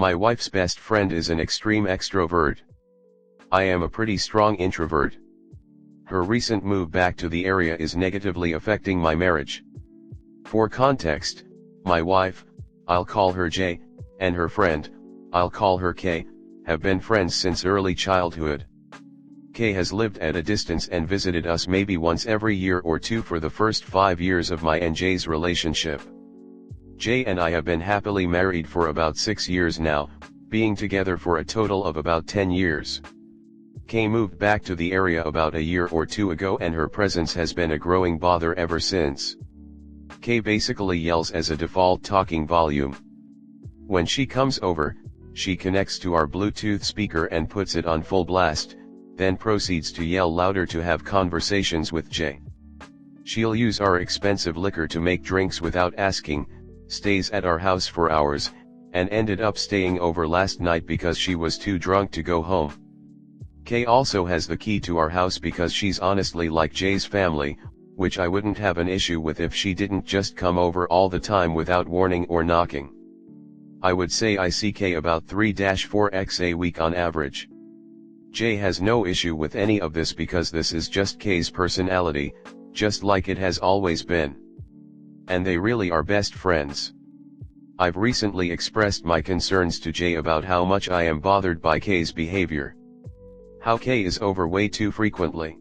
My wife's best friend is an extreme extrovert. I am a pretty strong introvert. Her recent move back to the area is negatively affecting my marriage. For context, my wife, I'll call her J, and her friend, I'll call her K, have been friends since early childhood. K has lived at a distance and visited us maybe once every year or two for the first 5 years of my and J's relationship. J and I have been happily married for about 6 years now, being together for a total of about 10 years. K moved back to the area about a year or two ago and her presence has been a growing bother ever since. K basically yells as a default talking volume. When she comes over, she connects to our Bluetooth speaker and puts it on full blast, then proceeds to yell louder to have conversations with J. She'll use our expensive liquor to make drinks without asking, stays at our house for hours, and ended up staying over last night because she was too drunk to go home. K also has the key to our house because she's honestly like J's family, which I wouldn't have an issue with if she didn't just come over all the time without warning or knocking. I would say I see K about 3-4x a week on average. J has no issue with any of this because this is just K's personality, just like it has always been. And they really are best friends. I've recently expressed my concerns to J about how much I am bothered by K's behavior. How K is over way too frequently.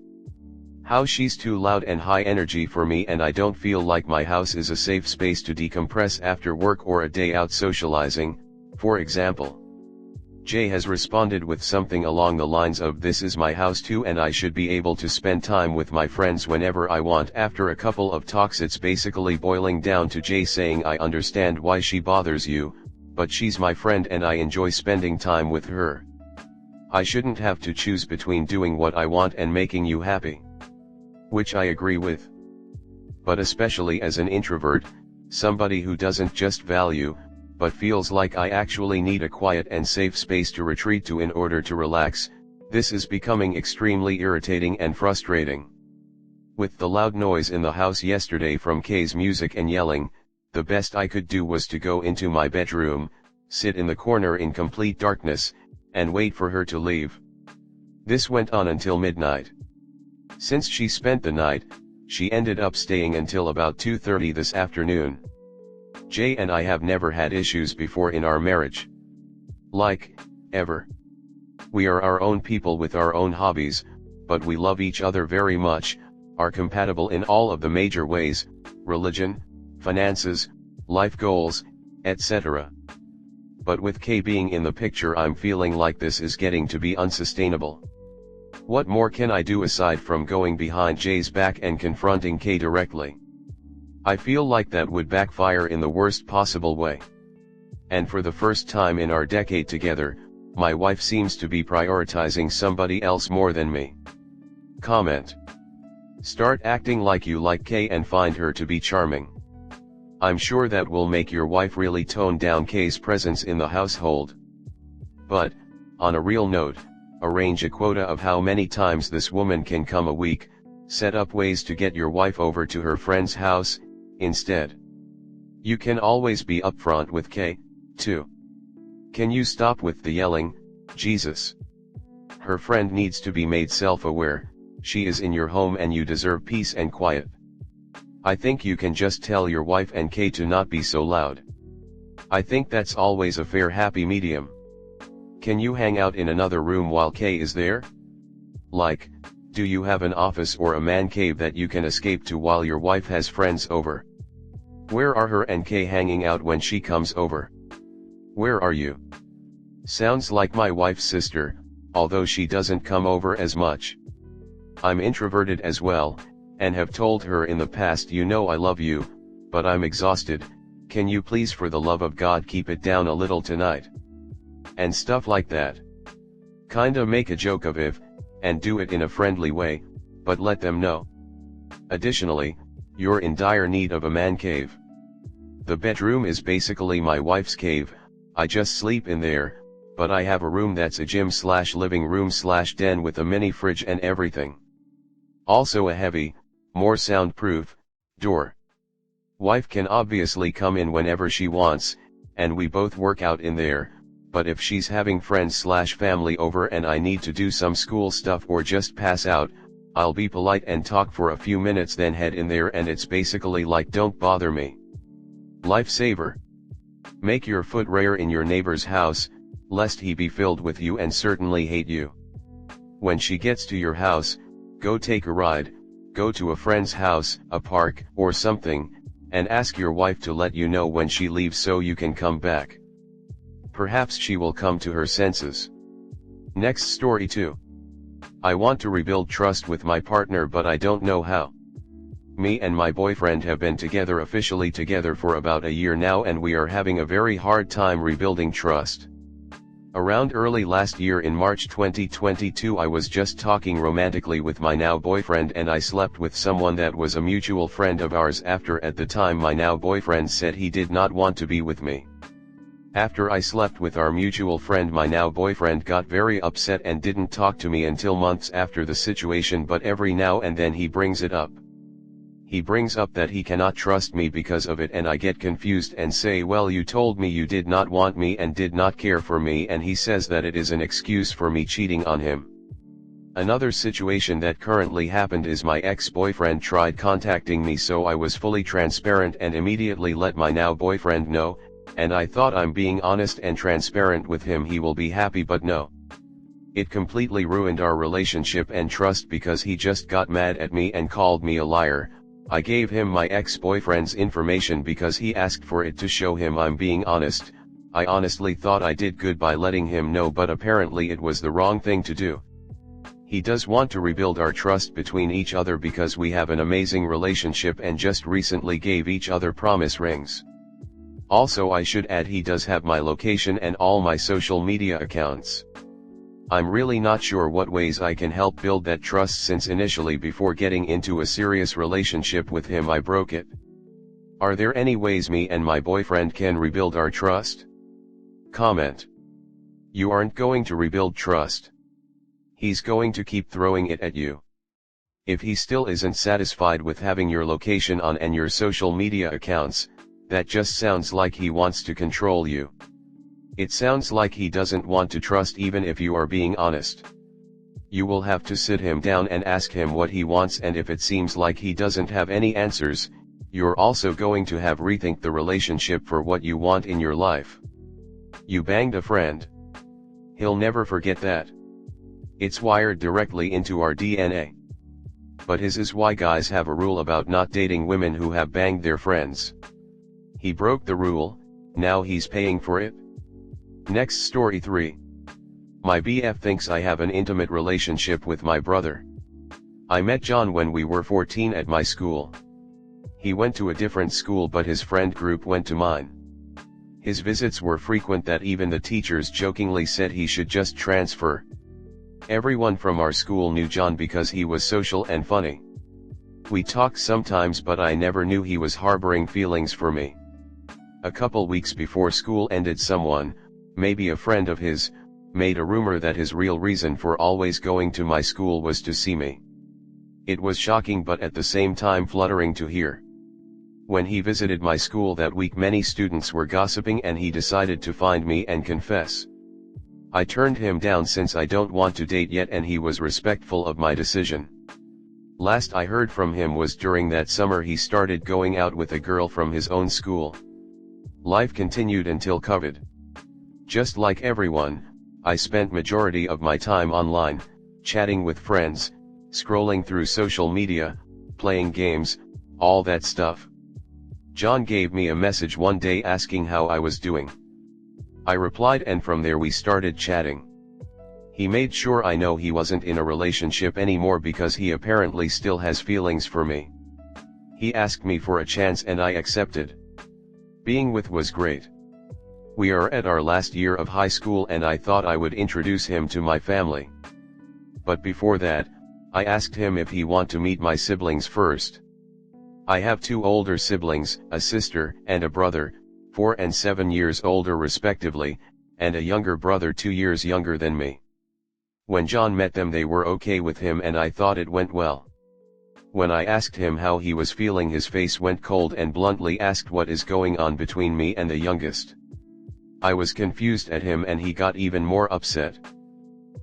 How she's too loud and high energy for me and I don't feel like my house is a safe space to decompress after work or a day out socializing, for example. J has responded with something along the lines of "This is my house too and I should be able to spend time with my friends whenever I want." After a couple of talks it's basically boiling down to J saying "I understand why she bothers you, but she's my friend and I enjoy spending time with her. I shouldn't have to choose between doing what I want and making you happy." Which I agree with. But especially as an introvert, somebody who doesn't just value, but feels like I actually need a quiet and safe space to retreat to in order to relax, this is becoming extremely irritating and frustrating. With the loud noise in the house yesterday from K's music and yelling, the best I could do was to go into my bedroom, sit in the corner in complete darkness, and wait for her to leave. This went on until midnight. Since she spent the night, she ended up staying until about 2:30 this afternoon. J and I have never had issues before in our marriage. Like, ever. We are our own people with our own hobbies, but we love each other very much, are compatible in all of the major ways, religion, finances, life goals, etc. But with K being in the picture I'm feeling like this is getting to be unsustainable. What more can I do aside from going behind J's back and confronting K directly? I feel like that would backfire in the worst possible way. And for the first time in our decade together, my wife seems to be prioritizing somebody else more than me. Comment. Start acting like you like K and find her to be charming. I'm sure that will make your wife really tone down K's presence in the household. But, on a real note, arrange a quota of how many times this woman can come a week, set up ways to get your wife over to her friend's house, instead. You can always be upfront with K, too. Can you stop with the yelling, Jesus? Her friend needs to be made self-aware, she is in your home and you deserve peace and quiet. I think you can just tell your wife and K to not be so loud. I think that's always a fair happy medium. Can you hang out in another room while K is there? Like, do you have an office or a man cave that you can escape to while your wife has friends over? Where are her and K hanging out when she comes over? Where are you? Sounds like my wife's sister, although she doesn't come over as much. I'm introverted as well, and have told her in the past you know I love you, but I'm exhausted, can you please for the love of God keep it down a little tonight? And stuff like that. Kinda make a joke of it, and do it in a friendly way, but let them know. Additionally, you're in dire need of a man cave. The bedroom is basically my wife's cave, I just sleep in there, but I have a room that's a gym/living room/den with a mini fridge and everything. Also a heavy, more soundproof, door. Wife can obviously come in whenever she wants, and we both work out in there, but if she's having friends/family over and I need to do some school stuff or just pass out, I'll be polite and talk for a few minutes then head in there, and it's basically like don't bother me. Lifesaver. Make your foot rare in your neighbor's house, lest he be filled with you and certainly hate you. When she gets to your house, go take a ride, go to a friend's house, a park, or something, and ask your wife to let you know when she leaves so you can come back. Perhaps she will come to her senses. Next story 2. I want to rebuild trust with my partner but I don't know how. Me and my boyfriend have been officially together for about a year now, and we are having a very hard time rebuilding trust. Around early last year in March 2022 I was just talking romantically with my now boyfriend and I slept with someone that was a mutual friend of ours after at the time my now boyfriend said he did not want to be with me. After I slept with our mutual friend my now boyfriend got very upset and didn't talk to me until months after the situation, but every now and then he brings it up. He brings up that he cannot trust me because of it, and I get confused and say, well, you told me you did not want me and did not care for me, and he says that it is an excuse for me cheating on him. Another situation that currently happened is my ex-boyfriend tried contacting me, so I was fully transparent and immediately let my now boyfriend know, and I thought I'm being honest and transparent with him he will be happy, but no. It completely ruined our relationship and trust because he just got mad at me and called me a liar. I gave him my ex-boyfriend's information because he asked for it to show him I'm being honest. I honestly thought I did good by letting him know, but apparently it was the wrong thing to do. He does want to rebuild our trust between each other because we have an amazing relationship and just recently gave each other promise rings. Also, I should add, he does have my location and all my social media accounts. I'm really not sure what ways I can help build that trust, since initially before getting into a serious relationship with him I broke it. Are there any ways me and my boyfriend can rebuild our trust? Comment. You aren't going to rebuild trust. He's going to keep throwing it at you. If he still isn't satisfied with having your location on and your social media accounts, that just sounds like he wants to control you. It sounds like he doesn't want to trust even if you are being honest. You will have to sit him down and ask him what he wants, and if it seems like he doesn't have any answers, you're also going to have rethink the relationship for what you want in your life. You banged a friend. He'll never forget that. It's wired directly into our DNA. But his is why guys have a rule about not dating women who have banged their friends. He broke the rule, now he's paying for it. Next story 3. My BF thinks I have an intimate relationship with my brother. I met John when we were 14 at my school. He went to a different school but his friend group went to mine. His visits were frequent that even the teachers jokingly said he should just transfer. Everyone from our school knew John because he was social and funny. We talked sometimes, but I never knew he was harboring feelings for me. A couple weeks before school ended, someone, maybe a friend of his, made a rumor that his real reason for always going to my school was to see me. It was shocking but at the same time flattering to hear. When he visited my school that week, many students were gossiping and he decided to find me and confess. I turned him down since I don't want to date yet, and he was respectful of my decision. Last I heard from him was during that summer he started going out with a girl from his own school. Life continued until COVID. Just like everyone, I spent majority of my time online, chatting with friends, scrolling through social media, playing games, all that stuff. John gave me a message one day asking how I was doing. I replied and from there we started chatting. He made sure I know he wasn't in a relationship anymore because he apparently still has feelings for me. He asked me for a chance and I accepted. Being with was great. We are at our last year of high school and I thought I would introduce him to my family. But before that, I asked him if he want to meet my siblings first. I have 2 older siblings, a sister and a brother, 4 and 7 years older respectively, and a younger brother 2 years younger than me. When John met them they were okay with him and I thought it went well. When I asked him how he was feeling his face went cold and bluntly asked what is going on between me and the youngest. I was confused at him and he got even more upset.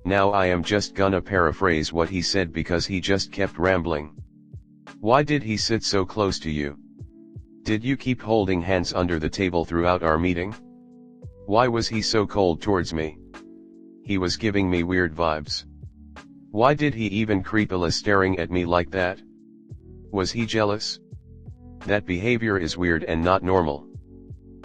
Now I am just gonna paraphrase what he said because he just kept rambling. Why did he sit so close to you? Did you keep holding hands under the table throughout our meeting? Why was he so cold towards me? He was giving me weird vibes. Why did he even creepily staring at me like that? Was he jealous? That behavior is weird and not normal.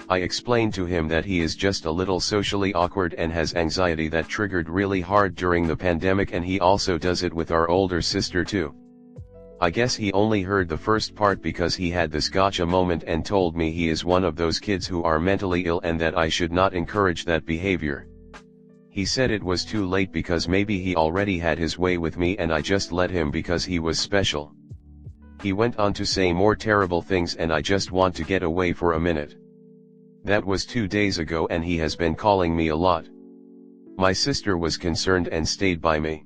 I explained to him that he is just a little socially awkward and has anxiety that triggered really hard during the pandemic, and he also does it with our older sister too. I guess he only heard the first part because he had this gotcha moment and told me he is one of those kids who are mentally ill and that I should not encourage that behavior. He said it was too late because maybe he already had his way with me and I just let him because he was special. He went on to say more terrible things and I just want to get away for a minute. That was 2 days ago and he has been calling me a lot. My sister was concerned and stayed by me.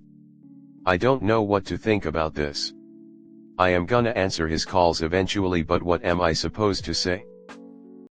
I don't know what to think about this. I am gonna answer his calls eventually, but what am I supposed to say?